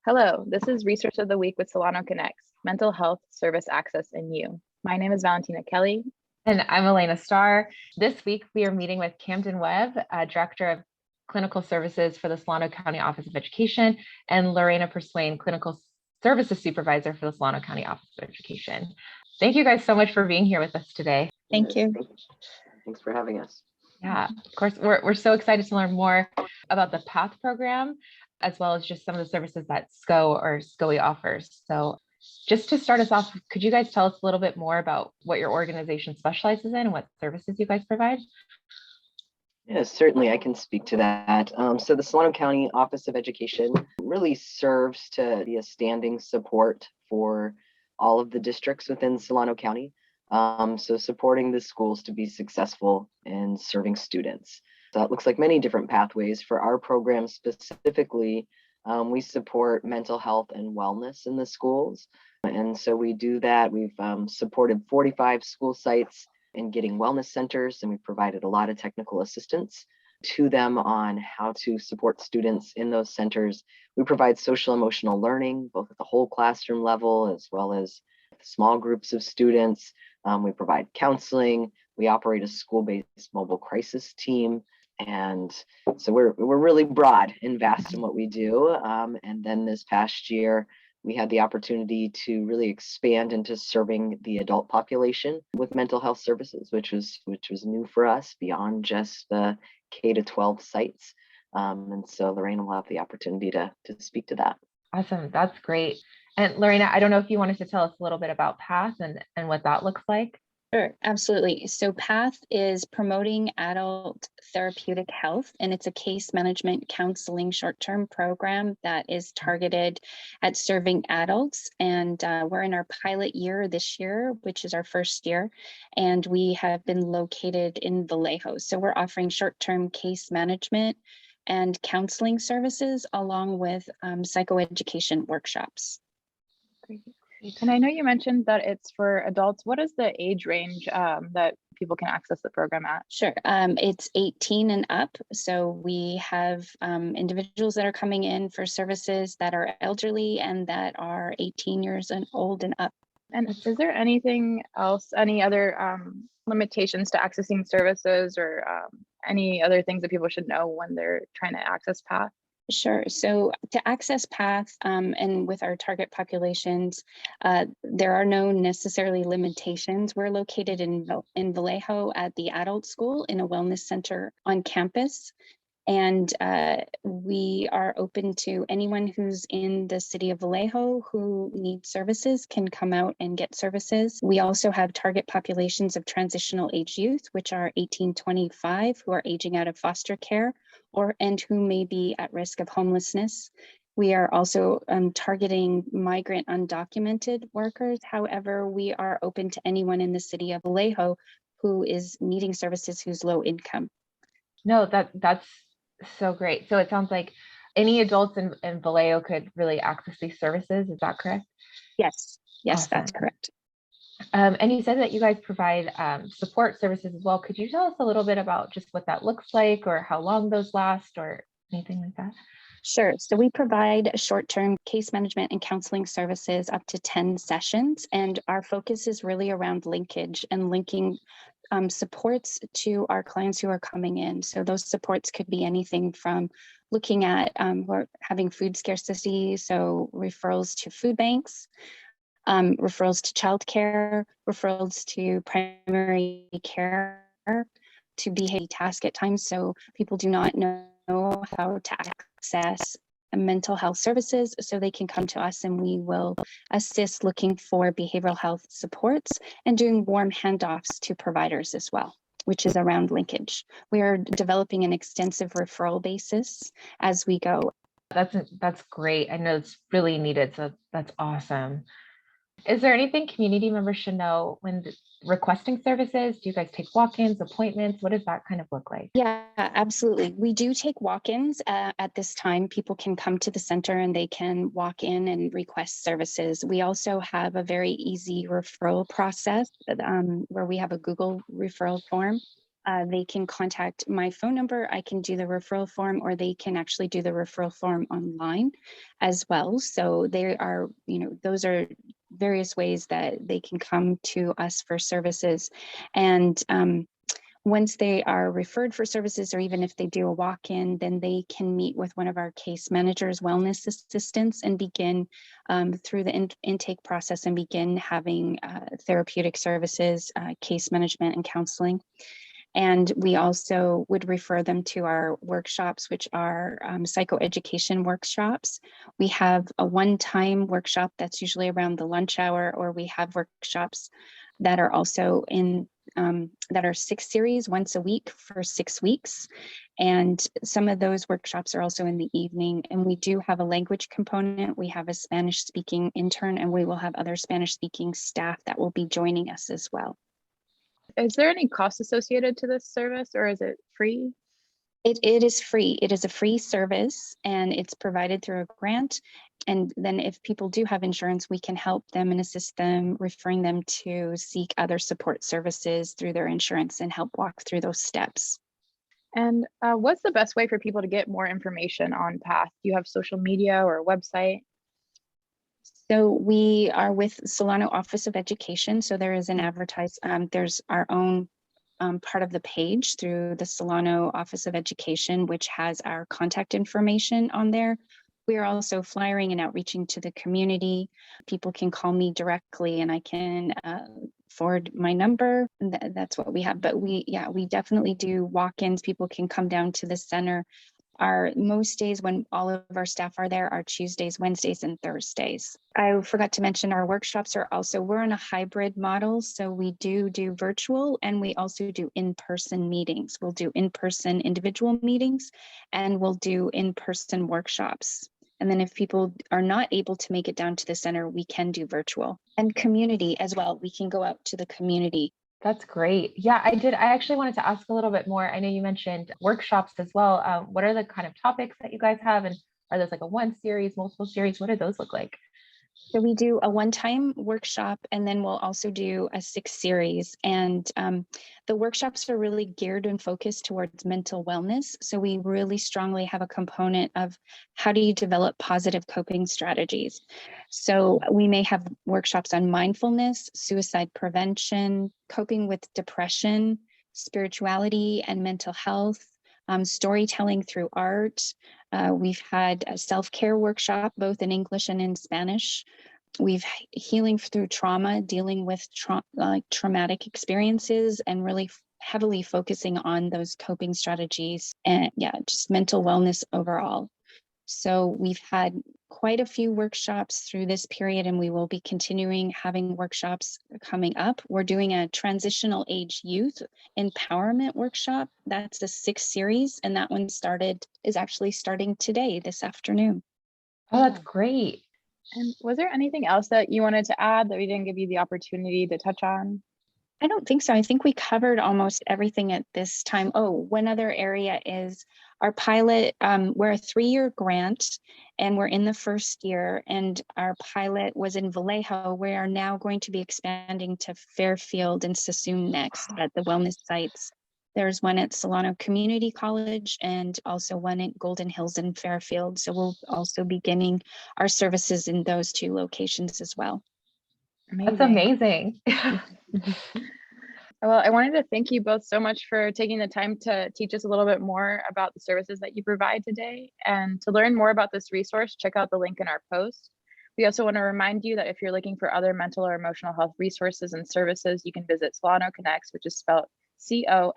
Hello, this is Resource of the Week with SolanoConnex, Mental Health Service Access in You. My name is Valentina Kelly. And I'm Elena Starr. This week, we are meeting with Camden Webb, Director of Clinical Services for the Solano County Office of Education, and Lorena Perswain, Clinical Services Supervisor for the Solano County Office of Education. Thank you guys so much for being here with us today. Thank you. Thanks for having us. Yeah, of course, we're so excited to learn more about the P.A.T.H program, as well as just some of the services that SCO or SCOE offers. So just to start us off, could you guys tell us a little bit more about what your organization specializes in and what services you guys provide? Yes, certainly I can speak to that. So the Solano County Office of Education really serves to be a standing support for all of the districts within Solano County. So supporting the schools to be successful in serving students. So it looks like many different pathways. For our program specifically, we support mental health and wellness in the schools. And so we do that. We've supported 45 school sites in getting wellness centers, and we've provided a lot of technical assistance to them on how to support students in those centers. We provide social emotional learning, both at the whole classroom level, as well as small groups of students. We provide counseling. We operate a school-based mobile crisis team. And so we're really broad and vast in what we do. And then this past year, we had the opportunity to really expand into serving the adult population with mental health services, which was new for us beyond just the K-12 sites. And so Lorena will have the opportunity to speak to that. Awesome, that's great. And Lorena, I don't know if you wanted to tell us a little bit about P.A.T.H and what that looks like. Sure, absolutely. So P.A.T.H is Promoting Adult Therapeutic Health, and it's a case management counseling short-term program that is targeted at serving adults. And we're in our pilot year this year, which is our first year, and we have been located in Vallejo. So we're offering short-term case management and counseling services along with psychoeducation workshops. Great. And I know you mentioned that it's for adults. What is the age range that people can access the program at? Sure. It's 18 and up. So we have individuals that are coming in for services that are elderly and that are 18 years and old and up. And is there anything else, any other limitations to accessing services or any other things that people should know when they're trying to access P.A.T.H? Sure. So to access P.A.T.H and with our target populations, there are no necessarily limitations. We're located in Vallejo at the adult school in a wellness center on campus. And we are open to anyone who's in the city of Vallejo who needs services can come out and get services. We also have target populations of transitional age youth, which are 18-25, who are aging out of foster care and who may be at risk of homelessness. We are also targeting migrant undocumented workers. However, we are open to anyone in the city of Vallejo who is needing services who's low income. No, that's so great. So it sounds like any adults in Vallejo could really access these services. Is that correct? Yes, Awesome. That's correct. And you said that you guys provide support services as well. Could you tell us a little bit about just what that looks like or how long those last or anything like that? Sure. So we provide short-term case management and counseling services up to 10 sessions. And our focus is really around linkage and linking supports to our clients who are coming in. So those supports could be anything from looking at we're having food scarcity, so referrals to food banks, referrals to childcare, referrals to primary care, to behavior task at times. So people do not know how to access mental health services, so they can come to us and we will assist looking for behavioral health supports and doing warm handoffs to providers as well, which is around linkage. We are developing an extensive referral basis as we go. That's great. I know it's really needed, so that's awesome. Is there anything community members should know when requesting services? Do you guys take walk-ins, appointments? What does that kind of look like? Yeah, absolutely. We do take walk-ins at this time. People can come to the center and they can walk in and request services. We also have a very easy referral process where we have a Google referral form they can contact my phone number. I can do the referral form, or they can actually do the referral form online as well. So they are, those are various ways that they can come to us for services. And once they are referred for services, or even if they do a walk-in, then they can meet with one of our case managers, wellness assistants, and begin through the intake process and begin having therapeutic services, case management, and counseling. And we also would refer them to our workshops, which are psychoeducation workshops. We have a one-time workshop that's usually around the lunch hour, or we have workshops that are also that are 6 series once a week for 6 weeks. And some of those workshops are also in the evening. And we do have a language component. We have a Spanish speaking intern, and we will have other Spanish speaking staff that will be joining us as well. Is there any cost associated to this service, or is it free? It is free. It is a free service, and it's provided through a grant. And then if people do have insurance, we can help them and assist them, referring them to seek other support services through their insurance and help walk through those steps. And what's the best way for people to get more information on P.A.T.H? Do you have social media or a website? So we are with Solano Office of Education. So there is an there's our own part of the page through the Solano Office of Education, which has our contact information on there. We are also flyering and outreaching to the community. People can call me directly, and I can forward my number. That's what we have. But we definitely do walk-ins. People can come down to the center. Our most days when all of our staff are there are Tuesdays, Wednesdays, and Thursdays. I forgot to mention our workshops are also, we're on a hybrid model. So we do virtual, and we also do in-person meetings. We'll do in-person individual meetings, and we'll do in-person workshops. And then if people are not able to make it down to the center, we can do virtual. And community as well. We can go out to the community. That's great. Yeah, I actually wanted to ask a little bit more. I know you mentioned workshops as well. What are the kind of topics that you guys have? And are those like a one series, multiple series? What do those look like? So we do a one-time workshop, and then we'll also do a 6 series. And the workshops are really geared and focused towards mental wellness. So we really strongly have a component of how do you develop positive coping strategies. So we may have workshops on mindfulness, suicide prevention, coping with depression, spirituality and mental health, storytelling through art. We've had a self-care workshop, both in English and in Spanish. We've healing through trauma, dealing with traumatic experiences, and really heavily focusing on those coping strategies, and just mental wellness overall. So we've had quite a few workshops through this period, and we will be continuing having workshops coming up. We're doing a transitional age youth empowerment workshop. That's a 6 series, and that one is actually starting today, this afternoon. Oh, that's great. And was there anything else that you wanted to add that we didn't give you the opportunity to touch on? I don't think so. I think we covered almost everything at this time. Oh, one other area is our pilot. We're a 3-year grant, and we're in the 1st year, and our pilot was in Vallejo. We are now going to be expanding to Fairfield and Sassoon next at the wellness sites. There's one at Solano Community College, and also one at Golden Hills and Fairfield. So we'll also be beginning our services in those 2 locations as well. That's amazing. Well, I wanted to thank you both so much for taking the time to teach us a little bit more about the services that you provide today. And to learn more about this resource, check out the link in our post. We also want to remind you that if you're looking for other mental or emotional health resources and services, you can visit SolanoConnex, which is spelled CONNEX.org.